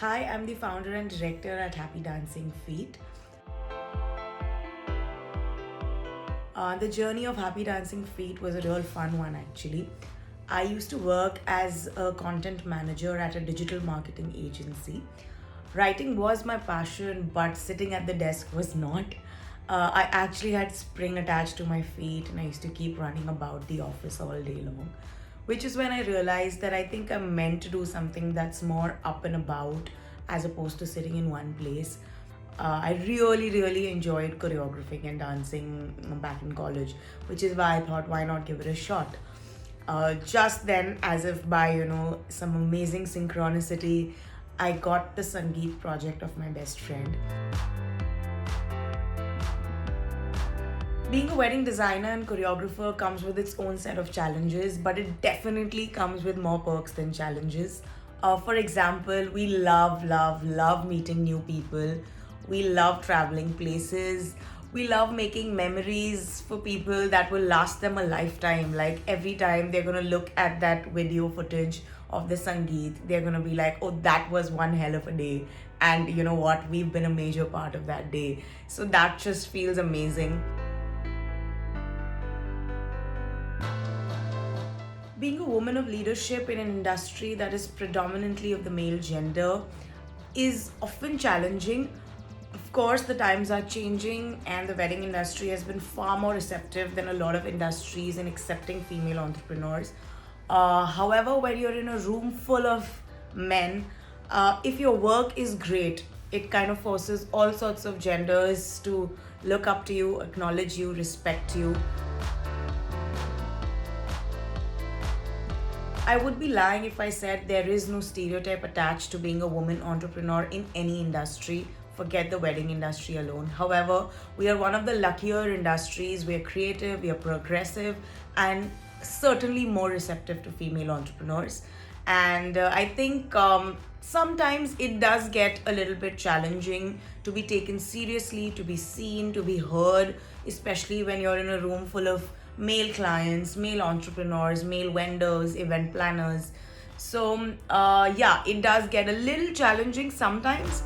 Hi, I'm the founder and director at Happy Dancing Feet. The journey of Happy Dancing Feet was a real fun one actually. I used to work as a content manager at a digital marketing agency. Writing was my passion, but sitting at the desk was not. I actually had spring attached to my feet and I used to keep running about the office all day long. Which is when I realized that I think I'm meant to do something that's more up and about as opposed to sitting in one place. I really enjoyed choreographing and dancing back in college, which is why I thought, why not give it a shot? Just then, as if by some amazing synchronicity, I got the sangeet project of my best friend. Being a wedding designer and choreographer comes with its own set of challenges, but it definitely comes with more perks than challenges. For example, we love meeting new people. We love traveling places. We love making memories for people that will last them a lifetime. Like every time they're gonna look at that video footage of the sangeet, they're gonna be like, oh, that was one hell of a day. And you know what? We've been a major part of that day. So that just feels amazing. Being a woman of leadership in an industry that is predominantly of the male gender is often challenging. Of course, the times are changing, and the wedding industry has been far more receptive than a lot of industries in accepting female entrepreneurs. However, when you're in a room full of men, if your work is great, it kind of forces all sorts of genders to look up to you, acknowledge you, respect you. I would be lying if I said there is no stereotype attached to being a woman entrepreneur in any industry. Forget the wedding industry alone. However, we are one of the luckier industries. We are creative, we are progressive, and certainly more receptive to female entrepreneurs. And I think sometimes it does get a little bit challenging to be taken seriously, to be seen, to be heard, especially when you're in a room full of male clients, male entrepreneurs, male vendors, event planners. So, yeah, it does get a little challenging sometimes.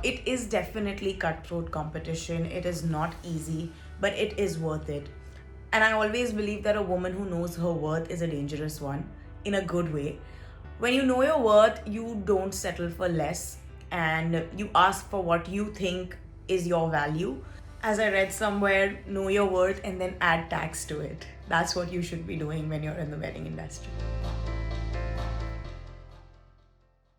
It is definitely cutthroat competition. It is not easy, but it is worth it. And I always believe that a woman who knows her worth is a dangerous one in a good way. When you know your worth, you don't settle for less and you ask for what you think is your value. As I read somewhere, know your worth and then add tax to it. That's what you should be doing when you're in the wedding industry.